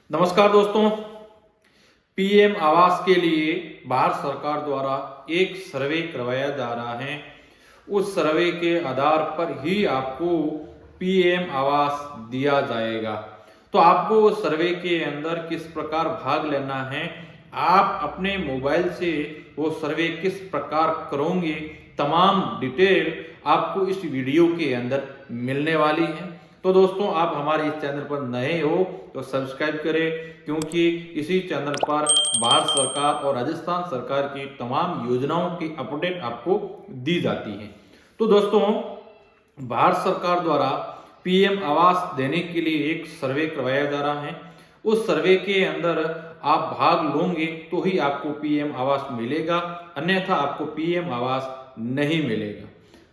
नमस्कार दोस्तों। पीएम आवास के लिए भारत सरकार द्वारा एक सर्वे करवाया जा रहा है। उस सर्वे के आधार पर ही आपको पीएम आवास दिया जाएगा। तो आपको उस सर्वे के अंदर किस प्रकार भाग लेना है, आप अपने मोबाइल से वो सर्वे किस प्रकार करोगे, तमाम डिटेल आपको इस वीडियो के अंदर मिलने वाली है। तो दोस्तों, आप हमारे इस चैनल पर नए हो तो सब्सक्राइब करें, क्योंकि इसी चैनल पर भारत सरकार और राजस्थान सरकार की तमाम योजनाओं की अपडेट आपको दी जाती है। तो दोस्तों, भारत सरकार द्वारा पीएम आवास देने के लिए एक सर्वे करवाया जा रहा है। उस सर्वे के अंदर आप भाग लोगे तो ही आपको पीएम आवास मिलेगा, अन्यथा आपको पीएम आवास नहीं मिलेगा।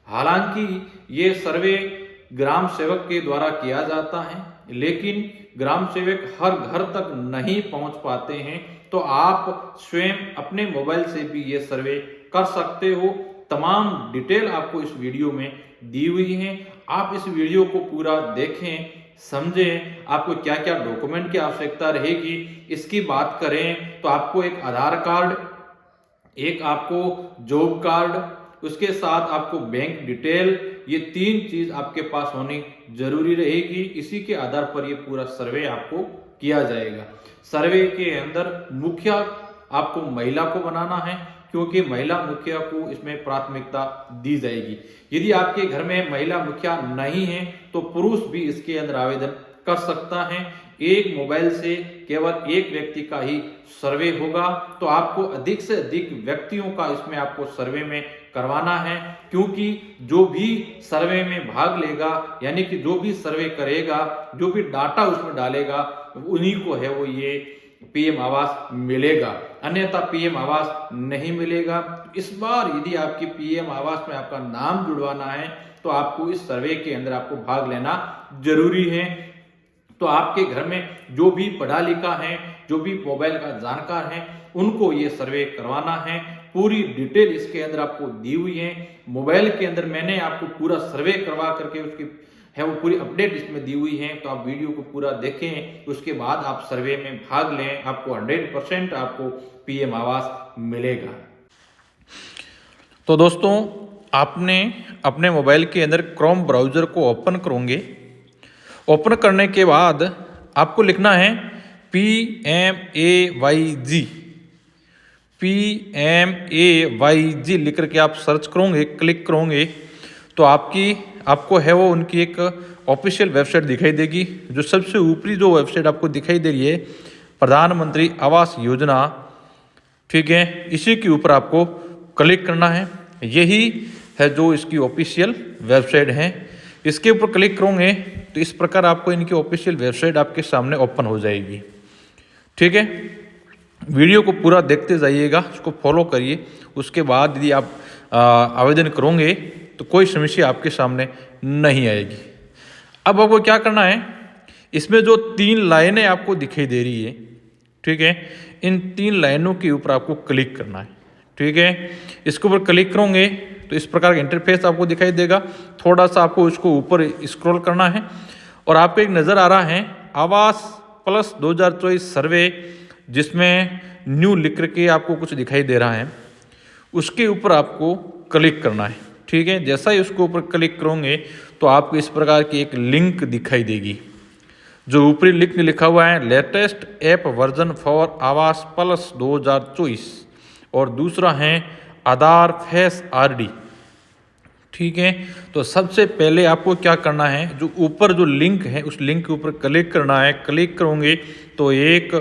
हालांकि ये सर्वे ग्राम सेवक के द्वारा किया जाता है, लेकिन ग्राम सेवक हर घर तक नहीं पहुंच पाते हैं। तो आप स्वयं अपने मोबाइल से भी ये सर्वे कर सकते हो। तमाम डिटेल आपको इस वीडियो में दी हुई है। आप इस वीडियो को पूरा देखें, समझें, आपको क्या क्या डॉक्यूमेंट की आवश्यकता रहेगी। इसकी बात करें तो आपको एक आधार कार्ड, एक आपको जॉब कार्ड, उसके साथ आपको बैंक डिटेल, ये 3 चीज आपके पास होनी जरूरी रहेगी। इसी के आधार पर ये पूरा सर्वे आपको किया जाएगा। सर्वे के अंदर मुखिया आपको महिला को बनाना है, क्योंकि महिला मुखिया को इसमें प्राथमिकता दी जाएगी। यदि आपके घर में महिला मुखिया नहीं है तो पुरुष भी इसके अंदर आवेदन कर सकता है। एक मोबाइल से केवल एक व्यक्ति का ही सर्वे होगा। तो आपको अधिक से अधिक व्यक्तियों का इसमें आपको सर्वे में करवाना है, क्योंकि जो भी सर्वे में भाग लेगा, यानी कि जो भी सर्वे करेगा, जो भी डाटा उसमें डालेगा, उन्हीं को है वो ये पीएम आवास मिलेगा, अन्यथा पीएम आवास नहीं मिलेगा। इस बार यदि आपकी पीएम आवास में आपका नाम जुड़वाना है तो आपको इस सर्वे के अंदर आपको भाग लेना जरूरी है। तो आपके घर में जो भी पढ़ा लिखा है, जो भी मोबाइल का जानकार है, उनको ये सर्वे करवाना है। पूरी डिटेल इसके अंदर आपको दी हुई है। मोबाइल के अंदर मैंने आपको पूरा सर्वे करवा करके उसकी है वो पूरी अपडेट इसमें दी हुई है। तो आप वीडियो को पूरा देखें, उसके बाद आप सर्वे में भाग लें। आपको 100% आपको पीएम आवास मिलेगा। तो दोस्तों, आपने अपने मोबाइल के अंदर क्रोम ब्राउजर को ओपन करोगे। ओपन करने के बाद आपको लिखना है PMAYG। PMAYG लिख करके आप सर्च करोगे, क्लिक करोगे तो आपको है वो उनकी एक ऑफिशियल वेबसाइट दिखाई देगी। जो सबसे ऊपरी जो वेबसाइट आपको दिखाई दे रही है, प्रधानमंत्री आवास योजना, ठीक है, इसी के ऊपर आपको क्लिक करना है। यही है जो इसकी ऑफिशियल वेबसाइट है। इसके ऊपर क्लिक करोगे तो इस प्रकार आपको इनकी ऑफिशियल वेबसाइट आपके सामने ओपन हो जाएगी। ठीक है, वीडियो को पूरा देखते जाइएगा, उसको फॉलो करिए। उसके बाद यदि आप आवेदन करोगे तो कोई समस्या आपके सामने नहीं आएगी। अब आपको क्या करना है, इसमें जो 3 लाइनें आपको दिखाई दे रही है, ठीक है, इन 3 लाइनों के ऊपर आपको क्लिक करना है। ठीक है, इसके ऊपर क्लिक करोगे तो इस प्रकार का इंटरफेस आपको दिखाई देगा। थोड़ा सा आपको इसको ऊपर स्क्रॉल करना है और आपको एक नज़र आ रहा है आवास प्लस 2024 सर्वे, जिसमें न्यू लिख करके आपको कुछ दिखाई दे रहा है। उसके ऊपर आपको क्लिक करना है। ठीक है, जैसा ही उसके ऊपर क्लिक करोगे तो आपको इस प्रकार की एक लिंक दिखाई देगी। जो ऊपरी लिंक लिखा हुआ है लेटेस्ट ऐप वर्जन फॉर आवास प्लस 2024, और दूसरा है आधार फेस आरडी। ठीक है, तो सबसे पहले आपको क्या करना है, जो ऊपर जो लिंक है उस लिंक के ऊपर क्लिक करना है। क्लिक करोगे तो एक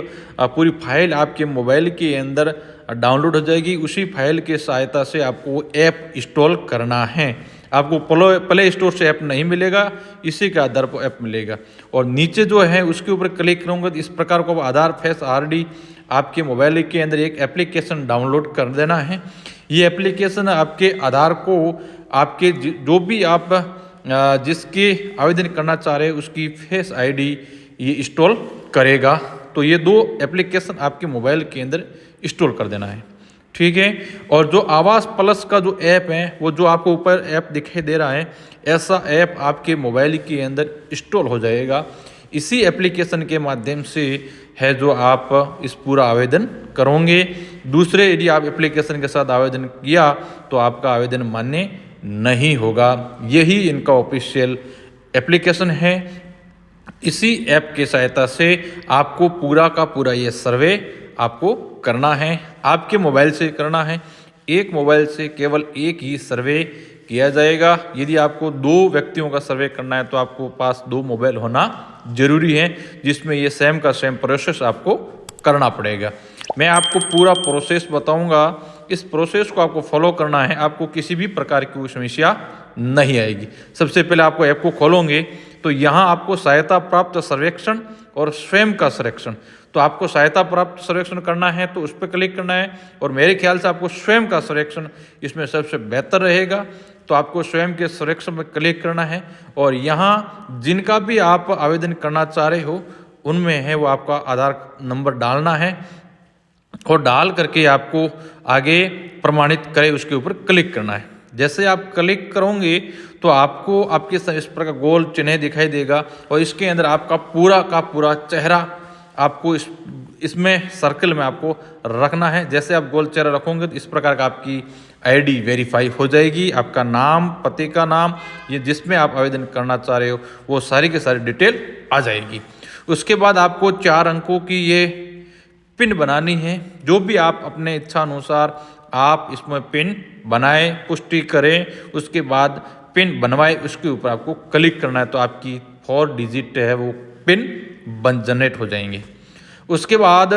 पूरी फाइल आपके मोबाइल के अंदर डाउनलोड हो जाएगी। उसी फाइल के सहायता से आपको ऐप इंस्टॉल करना है। आपको प्ले स्टोर से ऐप नहीं मिलेगा, इसी के आधार पर ऐप मिलेगा। और नीचे जो है उसके ऊपर क्लिक करोगे तो इस प्रकार को आधार फेस आरडी आपके मोबाइल के अंदर एक एप्लीकेशन डाउनलोड कर देना है। ये एप्लीकेशन आपके आधार को आपके जो भी आप जिसके आवेदन करना चाह रहे हैं उसकी फेस आईडी ये इंस्टॉल करेगा। तो ये 2 एप्लीकेशन आपके मोबाइल के अंदर इंस्टॉल कर देना है। ठीक है, और जो आवास प्लस का जो ऐप है, वो जो आपको ऊपर ऐप दिखाई दे रहा है, ऐसा ऐप आपके मोबाइल के अंदर इंस्टॉल हो जाएगा। इसी एप्लीकेशन के माध्यम से है जो आप इस पूरा आवेदन करोगे। दूसरे यदि आप एप्लीकेशन के साथ आवेदन किया तो आपका आवेदन मान्य नहीं होगा। यही इनका ऑफिशियल एप्लीकेशन है। इसी ऐप की सहायता से आपको पूरा का पूरा ये सर्वे आपको करना है, आपके मोबाइल से करना है। एक मोबाइल से केवल एक ही सर्वे किया जाएगा। यदि आपको 2 व्यक्तियों का सर्वे करना है तो आपको पास 2 मोबाइल होना जरूरी है, जिसमें ये सेम का सेम प्रोसेस आपको करना पड़ेगा। मैं आपको पूरा प्रोसेस बताऊंगा। इस प्रोसेस को आपको फॉलो करना है, आपको किसी भी प्रकार की कोई समस्या नहीं आएगी। सबसे पहले आपको ऐप को खोलोगे तो यहाँ आपको सहायता प्राप्त सर्वेक्षण और स्वयं का सर्वेक्षण, तो आपको सहायता प्राप्त सर्वेक्षण करना है तो उस पर क्लिक करना है, और मेरे ख्याल से आपको स्वयं का सर्वेक्षण इसमें सबसे बेहतर रहेगा। तो आपको स्वयं के सर्वेक्षण में क्लिक करना है, और यहाँ जिनका भी आप आवेदन करना चाह रहे हो उनमें है वो आपका आधार नंबर डालना है, और डाल करके आपको आगे प्रमाणित करे उसके ऊपर क्लिक करना है। जैसे आप क्लिक करोगे तो आपको आपके इस प्रकार गोल चिन्ह दिखाई देगा, और इसके अंदर आपका पूरा का पूरा चेहरा आपको इसमें सर्कल में आपको रखना है। जैसे आप गोल चेहरा रखोगे तो इस प्रकार का आपकी आईडी वेरीफाई हो जाएगी। आपका नाम, पते का नाम, ये जिसमें आप आवेदन करना चाह रहे हो वो सारी की सारी डिटेल आ जाएगी। उसके बाद आपको 4 अंकों की ये पिन बनानी है। जो भी आप अपने इच्छा अनुसार आप इसमें पिन बनाएं, पुष्टि करें, उसके बाद पिन बनवाए, उसके ऊपर आपको क्लिक करना है तो आपकी 4 डिजिट है वो पिन जनरेट हो जाएंगे। उसके बाद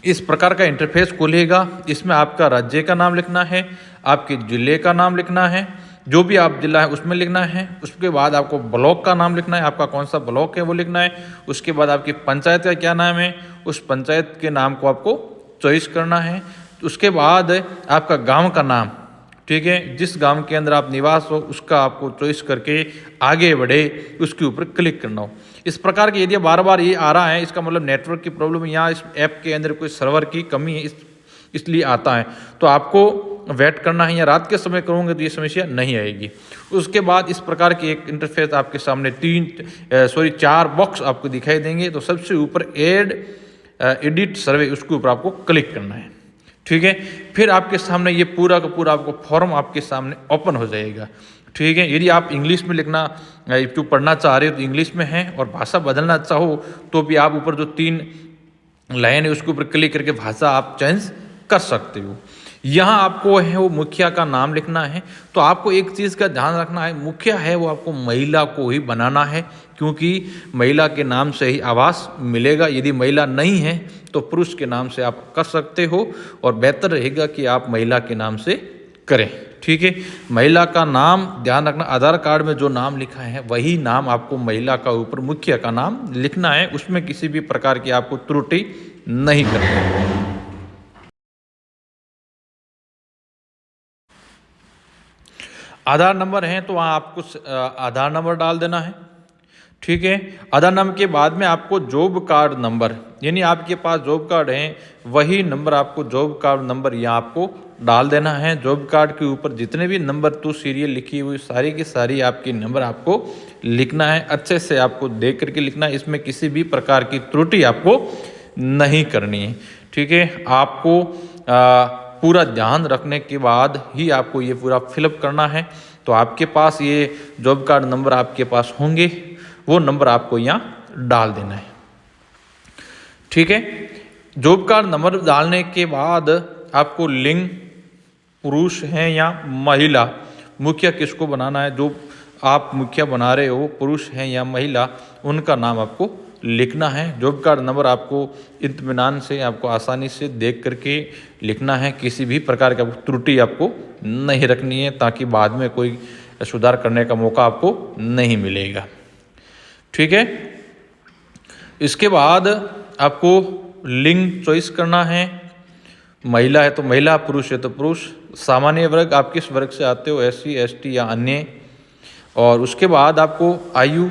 इस प्रकार का इंटरफेस खुलेगा। इसमें आपका राज्य का नाम लिखना है, आपके जिले का नाम लिखना है, जो भी आप जिला है उसमें लिखना है। उसके बाद आपको ब्लॉक का नाम लिखना है, आपका कौन सा ब्लॉक है वो लिखना है। उसके बाद आपकी पंचायत का क्या नाम है, उस पंचायत के नाम को आपको चॉइस करना है। उसके बाद आपका गांव का नाम, ठीक है, जिस गांव के अंदर आप निवास हो उसका आपको चॉइस करके आगे बढ़े, उसके ऊपर क्लिक करना हो। इस प्रकार के यदि बार बार ये आ रहा है, इसका मतलब नेटवर्क की प्रॉब्लम है, यहाँ इस ऐप के अंदर कोई सर्वर की कमी है, इसलिए आता है। तो आपको वेट करना है, या रात के समय करोगे तो ये समस्या नहीं आएगी। उसके बाद इस प्रकार की एक इंटरफेस आपके सामने 4 बॉक्स आपको दिखाई देंगे। तो सबसे ऊपर एडिट सर्वे, उसके ऊपर आपको क्लिक करना है, ठीक है। फिर आपके सामने ये पूरा का पूरा आपको फॉर्म आपके सामने ओपन हो जाएगा, ठीक है। यदि आप इंग्लिश में लिखना जो पढ़ना चाह रहे हो तो इंग्लिश में है, और भाषा बदलना चाहो तो भी आप ऊपर जो 3 लाइन है उसके ऊपर क्लिक करके भाषा आप चेंज कर सकते हो। यहाँ आपको है वो मुखिया का नाम लिखना है। तो आपको एक चीज़ का ध्यान रखना है, मुखिया है वो आपको महिला को ही बनाना है, क्योंकि महिला के नाम से ही आवास मिलेगा। यदि महिला नहीं है तो पुरुष के नाम से आप कर सकते हो, और बेहतर रहेगा कि आप महिला के नाम से करें, ठीक है। महिला का नाम ध्यान रखना, आधार कार्ड में जो नाम लिखा है वही नाम आपको महिला का ऊपर मुखिया का नाम लिखना है। उसमें किसी भी प्रकार की आपको त्रुटि नहीं करनी है। आधार नंबर है तो वहाँ आपको आधार नंबर डाल देना है, ठीक है। आधार नंबर के बाद में आपको जॉब कार्ड नंबर, यानी आपके पास जॉब कार्ड है वही नंबर आपको जॉब कार्ड नंबर यहाँ आपको डाल देना है। जॉब कार्ड के ऊपर जितने भी नंबर 2 सीरियल लिखी हुई सारी की सारी आपकी नंबर आपको लिखना है। अच्छे से आपको देख करके लिखना है, इसमें किसी भी प्रकार की त्रुटि आपको नहीं करनी है, ठीक है। आपको पूरा ध्यान रखने के बाद ही आपको ये पूरा फिलअप करना है। तो आपके पास ये जॉब कार्ड नंबर आपके पास होंगे, वो नंबर आपको यहाँ डाल देना है, ठीक है। जॉब कार्ड नंबर डालने के बाद आपको लिंग पुरुष है या महिला, मुखिया किसको बनाना है, जो आप मुखिया बना रहे हो पुरुष हैं या महिला, उनका नाम आपको लिखना है। जॉब कार्ड नंबर आपको इत्मीनान से आपको आसानी से देख करके लिखना है, किसी भी प्रकार का त्रुटि आपको नहीं रखनी है, ताकि बाद में कोई सुधार करने का मौका आपको नहीं मिलेगा, ठीक है। इसके बाद आपको लिंग चॉइस करना है, महिला है तो महिला, पुरुष है तो पुरुष, सामान्य वर्ग आप किस वर्ग से आते हो, SC ST या अन्य। और उसके बाद आपको आयु,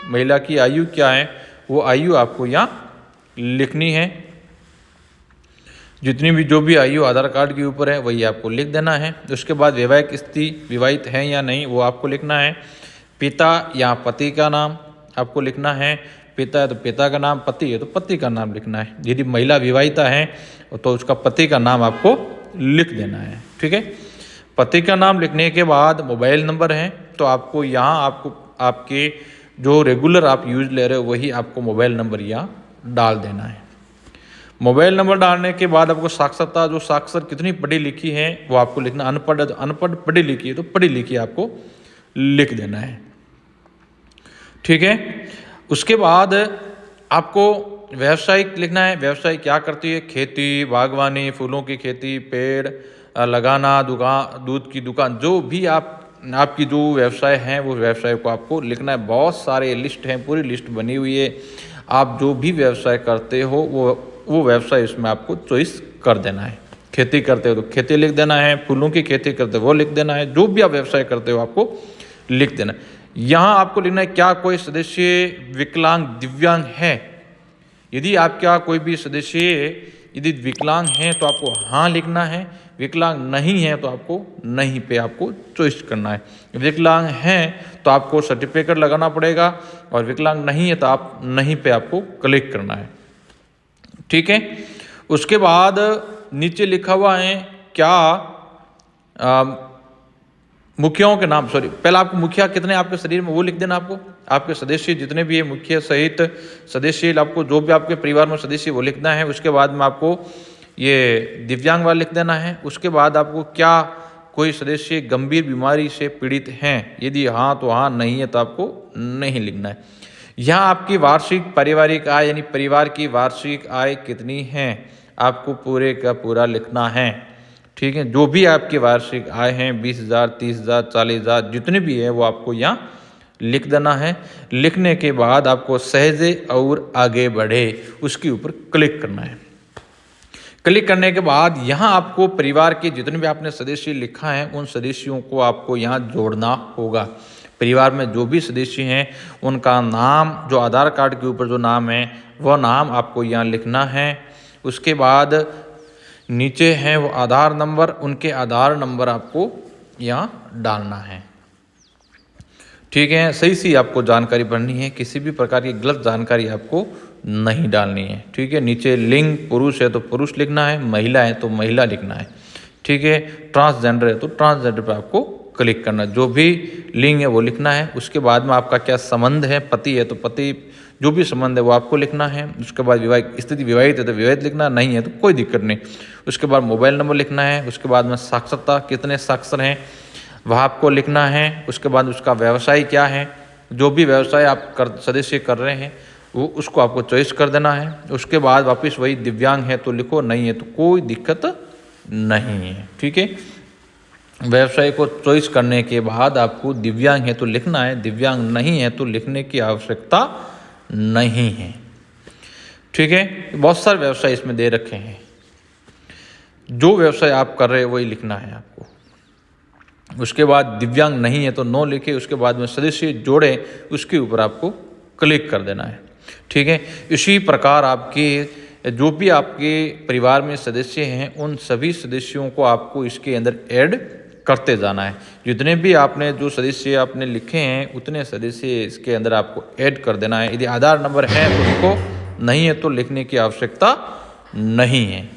महिला की आयु क्या है वो आयु आपको यहाँ लिखनी है। जितनी भी जो भी आयु आधार कार्ड के ऊपर है वही आपको लिख देना है। उसके बाद वैवाहिक स्थिति, विवाहित है या नहीं वो आपको लिखना है। पिता या पति का नाम आपको लिखना है। पिता है तो पिता का नाम, पति है तो पति का नाम लिखना है। यदि महिला विवाहिता है तो उसका पति का नाम आपको लिख देना है। ठीक है, पति का नाम लिखने के बाद मोबाइल नंबर है तो आपको यहाँ आपके जो रेगुलर आप यूज ले रहे हो वही आपको मोबाइल नंबर यहाँ डाल देना है। मोबाइल नंबर डालने के बाद आपको साक्षरता, जो साक्षर कितनी पढ़ी लिखी है वो आपको लिखना। अनपढ़ है तो अनपढ़, पढ़ी लिखी है तो पढ़ी लिखी आपको लिख देना है। ठीक है, उसके बाद आपको व्यवसायिक लिखना है। व्यवसाय क्या करती है? खेती, बागवानी, फूलों की खेती, पेड़ लगाना, दुकान, दूध की दुकान, जो भी आपकी जो व्यवसाय है वो व्यवसाय को आपको लिखना है। बहुत सारे लिस्ट हैं, पूरी लिस्ट बनी हुई है। आप जो भी व्यवसाय करते हो वो व्यवसाय इसमें आपको चॉइस कर देना है। खेती करते हो तो खेती लिख देना है, फूलों की खेती करते हो वो लिख देना है, जो भी आप व्यवसाय करते हो आपको लिख देना है। यहाँ आपको लिखना है क्या कोई सदस्य विकलांग, दिव्यांग है। यदि आपका कोई भी सदस्य यदि विकलांग है तो आपको हाँ लिखना है, विकलांग नहीं है तो आपको नहीं पे आपको चॉइस करना है। विकलांग है तो आपको सर्टिफिकेट लगाना पड़ेगा और विकलांग नहीं है तो आप नहीं पे आपको क्लिक करना है। ठीक है, उसके बाद नीचे लिखा हुआ है क्या मुखियाओं के नाम, सॉरी पहले आपको मुखिया कितने आपके शरीर में वो लिख देना। आपके सदस्य जितने भी है, मुखिया सहित सदस्य, आपको जो भी आपके परिवार में सदस्य वो लिखना है। उसके बाद में आपको ये दिव्यांग वाला लिख देना है। उसके बाद आपको क्या कोई सदस्य गंभीर बीमारी से पीड़ित हैं, यदि हाँ तो हाँ, नहीं है तो आपको नहीं लिखना है। यहाँ आपकी वार्षिक पारिवारिक आय यानी परिवार की वार्षिक आय कितनी है आपको पूरे का पूरा लिखना है। ठीक है, जो भी आपकी वार्षिक आय हैं 20,000, 30,000, 40,000 जितने भी है वो आपको यहाँ लिख देना है। लिखने के बाद आपको सहजे और आगे बढ़े उसके ऊपर क्लिक करना है। क्लिक करने के बाद यहाँ आपको परिवार के जितने भी आपने सदस्य लिखा है उन सदस्यों को आपको यहाँ जोड़ना होगा। परिवार में जो भी सदस्य हैं उनका नाम, जो आधार कार्ड के ऊपर जो नाम है वो नाम आपको यहाँ लिखना है। उसके बाद नीचे है वो आधार नंबर, उनके आधार नंबर आपको यहाँ डालना है। ठीक है, सही सी आपको जानकारी भरनी है, किसी भी प्रकार की गलत जानकारी आपको नहीं डालनी है। ठीक है, नीचे लिंग पुरुष है तो पुरुष लिखना है, महिला है तो महिला लिखना है। ठीक है, ट्रांसजेंडर है तो ट्रांसजेंडर पर आपको क्लिक करना, जो भी लिंग है वो लिखना है। उसके बाद में आपका क्या संबंध है, पति है तो पति, जो भी संबंध है वो आपको लिखना है। उसके बाद विवाहित स्थिति, विवाहित है तो विवाहित लिखना, नहीं है तो कोई दिक्कत नहीं। उसके बाद मोबाइल नंबर लिखना है। उसके बाद में साक्षरता, कितने साक्षर हैं वह आपको लिखना है। उसके बाद उसका व्यवसाय क्या है, जो भी व्यवसाय आप सदस्य कर रहे हैं वो उसको आपको चॉइस कर देना है। उसके बाद वापस वही दिव्यांग है तो लिखो, नहीं है तो कोई दिक्कत नहीं है। ठीक है, व्यवसाय को चॉइस करने के बाद आपको दिव्यांग है तो लिखना है, दिव्यांग नहीं है तो लिखने की आवश्यकता नहीं है। ठीक है, बहुत सारे व्यवसाय इसमें दे रखे हैं, जो व्यवसाय आप कर रहे हैं वही लिखना है आपको। उसके बाद दिव्यांग नहीं है तो नो लिखे, उसके बाद में सदस्य जोड़े उसके ऊपर आपको क्लिक कर देना है। ठीक है, इसी प्रकार आपके जो भी आपके परिवार में सदस्य हैं उन सभी सदस्यों को आपको इसके अंदर ऐड करते जाना है। जितने भी आपने जो सदस्य आपने लिखे हैं उतने सदस्य इसके अंदर आपको ऐड कर देना है। यदि आधार नंबर है तो लिखो, नहीं है तो लिखने की आवश्यकता नहीं है।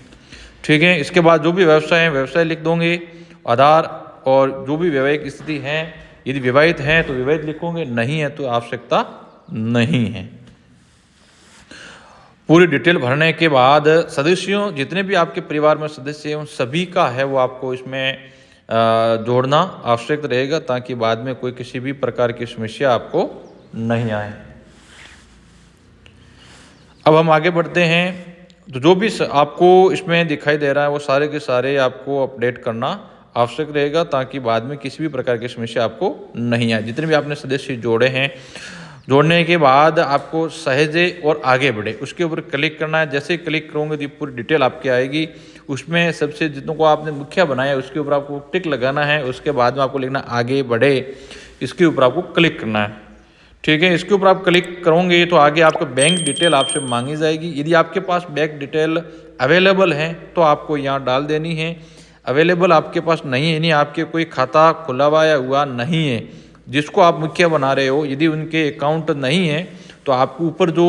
ठीक है, इसके बाद जो भी व्यवसाय है व्यवसाय लिख दोगे, आधार और जो भी वैवाहिक स्थिति है, यदि विवाहित हैं तो विवाहित लिखोगे, नहीं है तो आवश्यकता नहीं है। पूरी डिटेल भरने के बाद सदस्यों जितने भी आपके परिवार में सदस्य हैं उन सभी का है वो आपको इसमें जोड़ना आवश्यक रहेगा, ताकि बाद में कोई किसी भी प्रकार की समस्या आपको नहीं आए। अब हम आगे बढ़ते हैं, तो जो भी आपको इसमें दिखाई दे रहा है वो सारे के सारे आपको अपडेट करना आवश्यक रहेगा, ताकि बाद में किसी भी प्रकार की समस्या आपको नहीं आए। जितने भी आपने सदस्य जोड़े हैं, जोड़ने के बाद आपको सहजे और आगे बढ़े उसके ऊपर क्लिक करना है। जैसे क्लिक करोगे तो पूरी डिटेल आपकी आएगी। उसमें सबसे जितनों को आपने मुखिया बनाया उसके ऊपर आपको टिक लगाना है। उसके बाद में आपको लिखना आगे बढ़े, इसके ऊपर आपको क्लिक करना है। ठीक है, इसके ऊपर आप क्लिक करोगे तो आगे आपको बैंक डिटेल आपसे मांगी जाएगी। यदि आपके पास बैंक डिटेल अवेलेबल है तो आपको यहाँ डाल देनी है। अवेलेबल आपके पास नहीं है, यानी आपके कोई खाता खुला हुआ या हुआ नहीं है, जिसको आप मुखिया बना रहे हो, यदि उनके अकाउंट नहीं है तो आपको ऊपर जो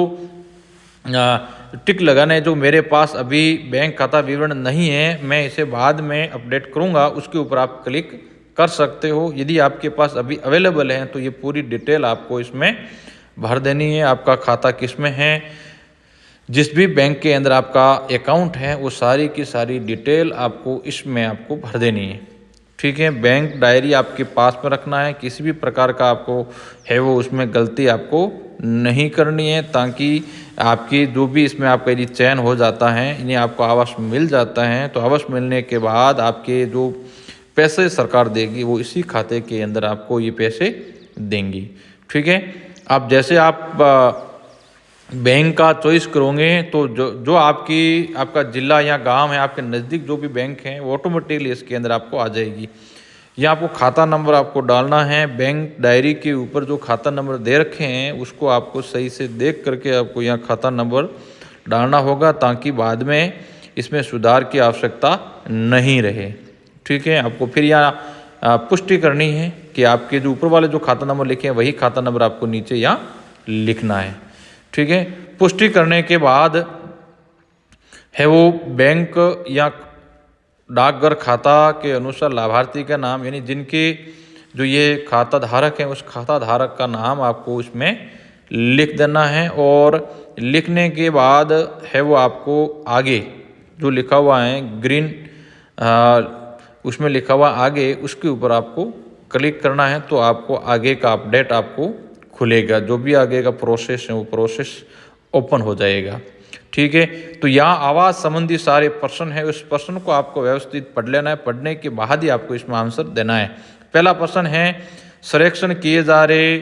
टिक लगाना है, जो मेरे पास अभी बैंक खाता विवरण नहीं है, मैं इसे बाद में अपडेट करूंगा, उसके ऊपर आप क्लिक कर सकते हो। यदि आपके पास अभी अवेलेबल है तो ये पूरी डिटेल आपको इसमें भर देनी है। आपका खाता किस में है, जिस भी बैंक के अंदर आपका अकाउंट है, वो सारी की सारी डिटेल आपको इसमें आपको भर देनी है। ठीक है, बैंक डायरी आपके पास में रखना है, किसी भी प्रकार का आपको है वो उसमें गलती आपको नहीं करनी है, ताकि आपकी जो भी इसमें आपका यदि चयन हो जाता है, इन्हें आपको आवास मिल जाता है, तो आवास मिलने के बाद आपके जो पैसे सरकार देगी वो इसी खाते के अंदर आपको ये पैसे देंगी। ठीक है, आप जैसे आप बैंक का चॉइस करोगे तो जो आपका ज़िला या गांव है, आपके नज़दीक जो भी बैंक है, वो ऑटोमेटिकली इसके अंदर आपको आ जाएगी। यहाँ आपको खाता नंबर आपको डालना है। बैंक डायरी के ऊपर जो खाता नंबर दे रखे हैं उसको आपको सही से देख करके आपको यहाँ खाता नंबर डालना होगा, ताकि बाद में इसमें सुधार की आवश्यकता नहीं रहे। ठीक है, आपको फिर यहाँ पुष्टि करनी है कि आपके जो ऊपर वाले जो खाता नंबर लिखे हैं वही खाता नंबर आपको नीचे यहाँ लिखना है। ठीक है, पुष्टि करने के बाद है वो बैंक या डाकघर खाता के अनुसार लाभार्थी का नाम, यानी जिनके जो ये खाता धारक है उस खाता धारक का नाम आपको इसमें लिख देना है। और लिखने के बाद है वो आपको आगे जो लिखा हुआ है ग्रीन उसमें लिखा हुआ आगे, उसके ऊपर आपको क्लिक करना है, तो आपको आगे का अपडेट आपको खुलेगा। जो भी आगे का प्रोसेस है वो प्रोसेस ओपन हो जाएगा। ठीक है, तो यहाँ आवास संबंधी सारे प्रश्न है, उस प्रश्न को आपको व्यवस्थित पढ़ लेना है। पढ़ने के बाद ही आपको इसमें आंसर देना है। पहला प्रश्न है, संरक्षण किए जा रहे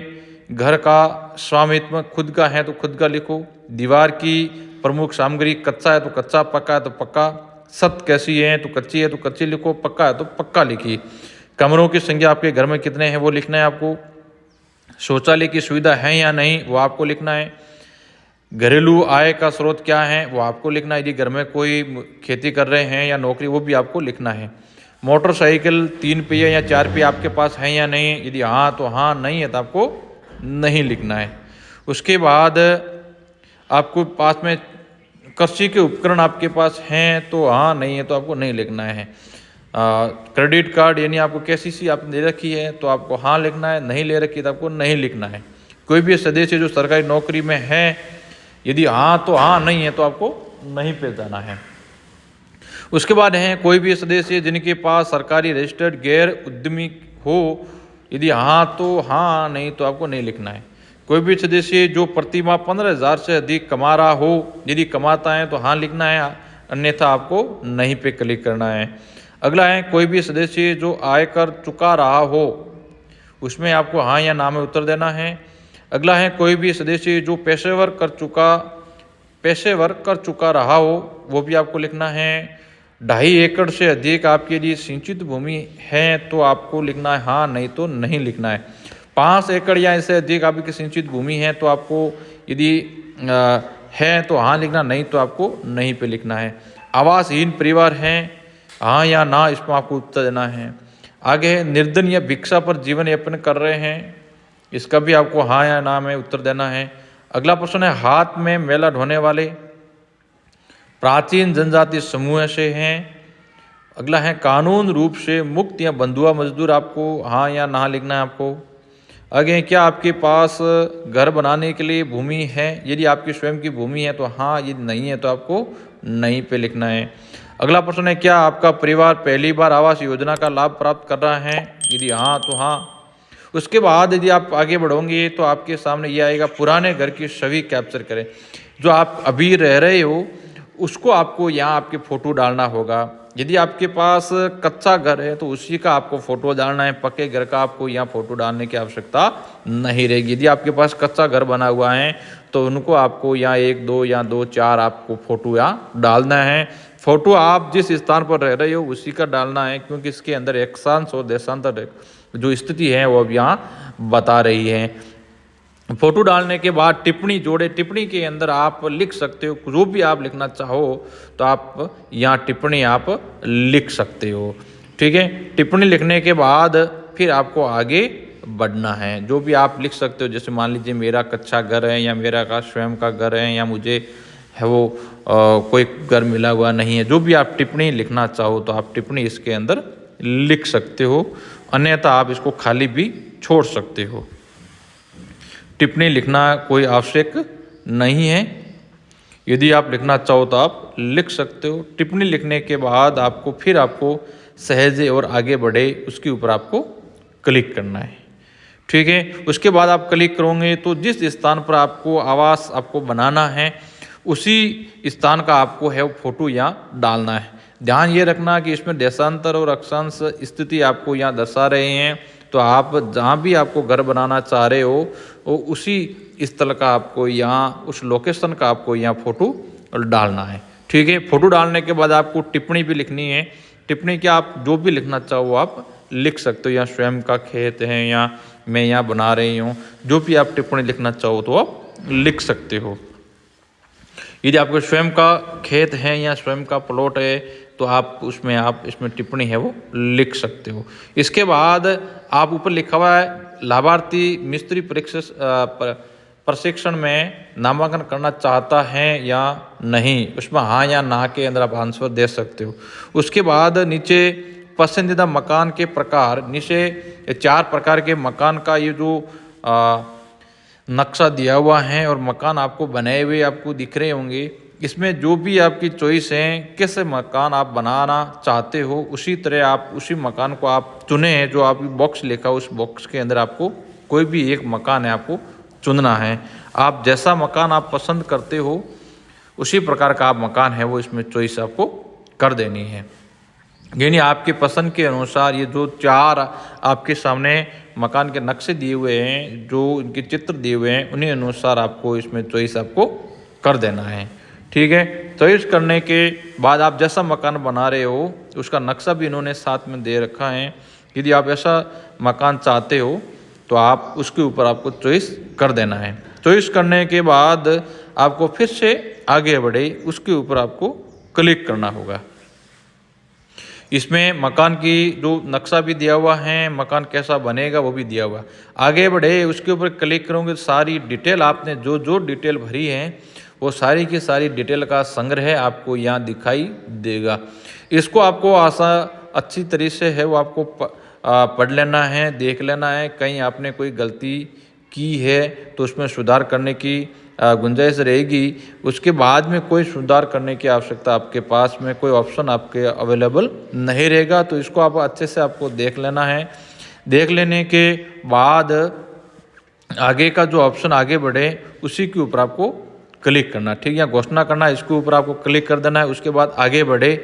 घर का स्वामित्व खुद का है तो खुद का लिखो। दीवार की प्रमुख सामग्री कच्चा है तो कच्चा, पक्का है तो पक्का। छत कैसी है तो कच्ची है तो कच्ची लिखो, पक्का है तो पक्का लिखिए। कमरों की संख्या आपके घर में कितने हैं वो लिखना है आपको। शौचालय की सुविधा है या नहीं वो आपको लिखना है। घरेलू आय का स्रोत क्या है वो आपको लिखना है। यदि घर में कोई खेती कर रहे हैं या नौकरी, वो भी आपको लिखना है। मोटरसाइकिल 3 पहिया या 4 पहिया आपके पास है या नहीं, यदि हाँ तो हाँ, नहीं है तो आपको नहीं लिखना है। उसके बाद आपको पास में कृषि के उपकरण आपके पास हैं तो हाँ, नहीं है तो आपको नहीं लिखना है। क्रेडिट कार्ड यानी आपको KCC आपने ले रखी है तो आपको हाँ लिखना है, नहीं ले रखी तो आपको नहीं लिखना है। कोई भी सदस्य जो सरकारी नौकरी में है, यदि हाँ तो हाँ, नहीं है तो आपको नहीं पे जाना है। उसके बाद है कोई भी सदस्य जिनके पास सरकारी रजिस्टर्ड गैर उद्यमी हो, यदि हाँ तो हाँ, नहीं तो आपको नहीं लिखना है। कोई भी सदस्य जो प्रति माह 15,000 से अधिक कमा रहा हो, यदि कमाता है तो हाँ लिखना है, अन्यथा आपको नहीं पे क्लिक करना है। अगला है कोई भी सदस्य जो आयकर चुका रहा हो, उसमें आपको हाँ या ना में उत्तर देना है। अगला है कोई भी सदस्य जो पेशेवर कर चुका रहा हो, वो भी आपको लिखना है। 2.5 एकड़ से अधिक आपके लिए सिंचित भूमि है तो आपको लिखना है हाँ, नहीं तो नहीं लिखना है। 5 एकड़ या इससे अधिक आपकी सिंचित भूमि है तो आपको यदि है तो हाँ लिखना, नहीं तो आपको नहीं पे लिखना है। आवासहीन परिवार है, हाँ या ना इसमें आपको उत्तर देना है। आगे है निर्धन या भिक्षा पर जीवन यापन कर रहे हैं, इसका भी आपको हाँ या ना में उत्तर देना है। अगला प्रश्न है हाथ में मैला ढोने वाले प्राचीन जनजाति समूह से हैं। अगला है कानून रूप से मुक्त या बंधुआ मजदूर, आपको हाँ या ना लिखना है आपको। आगे क्या आपके पास घर बनाने के लिए भूमि है, यदि आपकी स्वयं की भूमि है तो हाँ, यदि नहीं है तो आपको नहीं पे लिखना है। अगला प्रश्न है क्या आपका परिवार पहली बार आवास योजना का लाभ प्राप्त कर रहा है, यदि हाँ तो हाँ। उसके बाद यदि आप आगे बढ़ोगे तो आपके सामने ये आएगा पुराने घर की छवि कैप्चर करें। जो आप अभी रह रहे हो उसको आपको यहाँ आपके फ़ोटो डालना होगा। यदि आपके पास कच्चा घर है तो उसी का आपको फ़ोटो डालना है, पक्के घर का आपको यहाँ फ़ोटो डालने की आवश्यकता नहीं रहेगी। यदि आपके पास कच्चा घर बना हुआ है तो उनको आपको यहाँ 1 2 या 2 4 आपको फ़ोटो यहाँ डालना है। फ़ोटो आप जिस स्थान पर रह रहे हो उसी का डालना है, क्योंकि इसके अंदर अक्षांश और देशांतर जो स्थिति है वो अब यहाँ बता रही है। फोटो डालने के बाद टिप्पणी जोड़े, टिप्पणी के अंदर आप लिख सकते हो जो भी आप लिखना चाहो तो आप यहाँ टिप्पणी आप लिख सकते हो। ठीक है, टिप्पणी लिखने के बाद फिर आपको आगे बढ़ना है। जो भी आप लिख सकते हो, जैसे मान लीजिए मेरा कच्चा घर है, या मेरा का स्वयं का घर है, या मुझे है वो कोई घर मिला हुआ नहीं है, जो भी आप टिप्पणी लिखना चाहो तो आप टिप्पणी इसके अंदर लिख सकते हो, अन्यथा आप इसको खाली भी छोड़ सकते हो। टिप्पणी लिखना कोई आवश्यक नहीं है, यदि आप लिखना चाहो तो आप लिख सकते हो। टिप्पणी लिखने के बाद आपको सहेजे और आगे बढ़े उसके ऊपर आपको क्लिक करना है, ठीक है। उसके बाद आप क्लिक करोगे तो जिस स्थान पर आपको आवास आपको बनाना है उसी स्थान का आपको है फोटो यहाँ डालना है। ध्यान ये रखना कि इसमें देशांतर और अक्षांश स्थिति आपको यहाँ दर्शा रहे हैं, तो आप जहाँ भी आपको घर बनाना चाह रहे हो वो उसी स्थल का आपको यहाँ उस लोकेशन का आपको यहाँ फोटो डालना है, ठीक है। फोटो डालने के बाद आपको टिप्पणी भी लिखनी है। टिप्पणी क्या आप जो भी लिखना चाहो आप लिख सकते हो, या स्वयं का खेत है, या मैं यहाँ बना रही हूँ, जो भी आप टिप्पणी लिखना चाहो तो आप लिख सकते हो। यदि आपको स्वयं का खेत है या स्वयं का प्लॉट है तो आप इसमें टिप्पणी है वो लिख सकते हो। इसके बाद आप ऊपर लिखा हुआ है लाभार्थी मिस्त्री प्रशिक्षण में नामांकन करना चाहता है या नहीं, उसमें हाँ या ना के अंदर आप आंसर दे सकते हो। उसके बाद नीचे पसंदीदा मकान के प्रकार, नीचे 4 प्रकार के मकान का ये जो नक्शा दिया हुआ है और मकान आपको बनाए हुए आपको दिख रहे होंगे, इसमें जो भी आपकी चॉइस है किस मकान आप बनाना चाहते हो उसी तरह आप उसी मकान को आप चुने हैं। जो आप बॉक्स लिखा उस बॉक्स के अंदर आपको कोई भी एक मकान है आपको चुनना है। आप जैसा मकान आप पसंद करते हो उसी प्रकार का आप मकान है वो इसमें चॉइस आपको कर देनी है। यानी आपके पसंद के अनुसार ये जो 4 आपके सामने मकान के नक्शे दिए हुए हैं, जो इनके चित्र दिए हुए हैं, उन्हीं अनुसार आपको इसमें चॉइस आपको कर देना है, ठीक है। चॉइस करने के बाद आप जैसा मकान बना रहे हो उसका नक्शा भी इन्होंने साथ में दे रखा है। यदि आप ऐसा मकान चाहते हो तो आप उसके ऊपर आपको चॉइस कर देना है। चॉइस करने के बाद आपको फिर से आगे बढ़े उसके ऊपर आपको क्लिक करना होगा। इसमें मकान की जो नक्शा भी दिया हुआ है, मकान कैसा बनेगा वो भी दिया हुआ। आगे बढ़े उसके ऊपर क्लिक करोगे तो सारी डिटेल आपने जो डिटेल भरी है वो सारी की सारी डिटेल का संग्रह आपको यहाँ दिखाई देगा। इसको आपको अच्छी तरीके से है वो आपको पढ़ लेना है, देख लेना है। कहीं आपने कोई गलती की है तो उसमें सुधार करने की गुंजाइश रहेगी। उसके बाद में कोई सुधार करने की आवश्यकता आपके पास में कोई ऑप्शन आपके अवेलेबल नहीं रहेगा, तो इसको आप अच्छे से आपको देख लेना है। देख लेने के बाद आगे का जो ऑप्शन आगे बढ़े उसी के ऊपर आपको क्लिक करना, ठीक है। घोषणा करना, इसके ऊपर आपको क्लिक कर देना है। उसके बाद आगे बढ़े,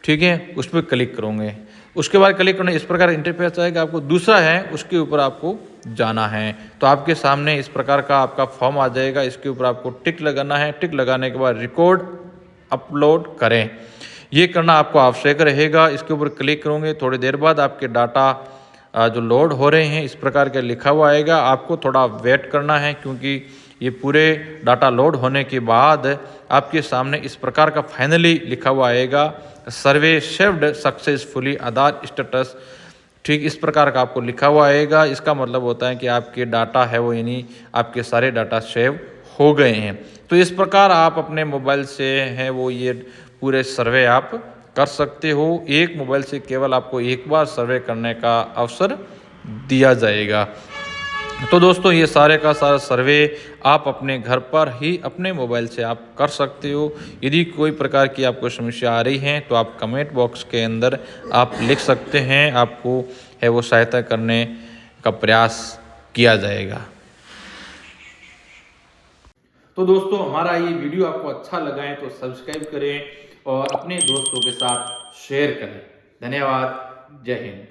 ठीक है, उस पर क्लिक करोगे। उसके बाद क्लिक करना इस प्रकार इंटरफेस आएगा। आपको दूसरा है उसके ऊपर आपको जाना है, तो आपके सामने इस प्रकार का आपका फॉर्म आ जाएगा। इसके ऊपर आपको टिक लगाना है। टिक लगाने के बाद रिकॉर्ड अपलोड करें, ये करना आपको आवश्यक रहेगा। इसके ऊपर क्लिक करोगे, थोड़ी देर बाद आपके डाटा जो लोड हो रहे हैं इस प्रकार के लिखा हुआ आएगा। आपको थोड़ा वेट करना है क्योंकि ये पूरे डाटा लोड होने के बाद आपके सामने इस प्रकार का फाइनली लिखा हुआ आएगा, सर्वे सेव्ड सक्सेसफुली आधार स्टेटस, ठीक इस प्रकार का आपको लिखा हुआ आएगा। इसका मतलब होता है कि आपके डाटा है वो यानी आपके सारे डाटा सेव हो गए हैं। तो इस प्रकार आप अपने मोबाइल से है वो ये पूरे सर्वे आप कर सकते हो। एक मोबाइल से केवल आपको एक बार सर्वे करने का अवसर दिया जाएगा। तो दोस्तों ये सारे का सारा सर्वे आप अपने घर पर ही अपने मोबाइल से आप कर सकते हो। यदि कोई प्रकार की आपको समस्या आ रही है तो आप कमेंट बॉक्स के अंदर आप लिख सकते हैं, आपको है वो सहायता करने का प्रयास किया जाएगा। तो दोस्तों हमारा ये वीडियो आपको अच्छा लगा है तो सब्सक्राइब करें और अपने दोस्तों के साथ शेयर करें। धन्यवाद। जय हिंद।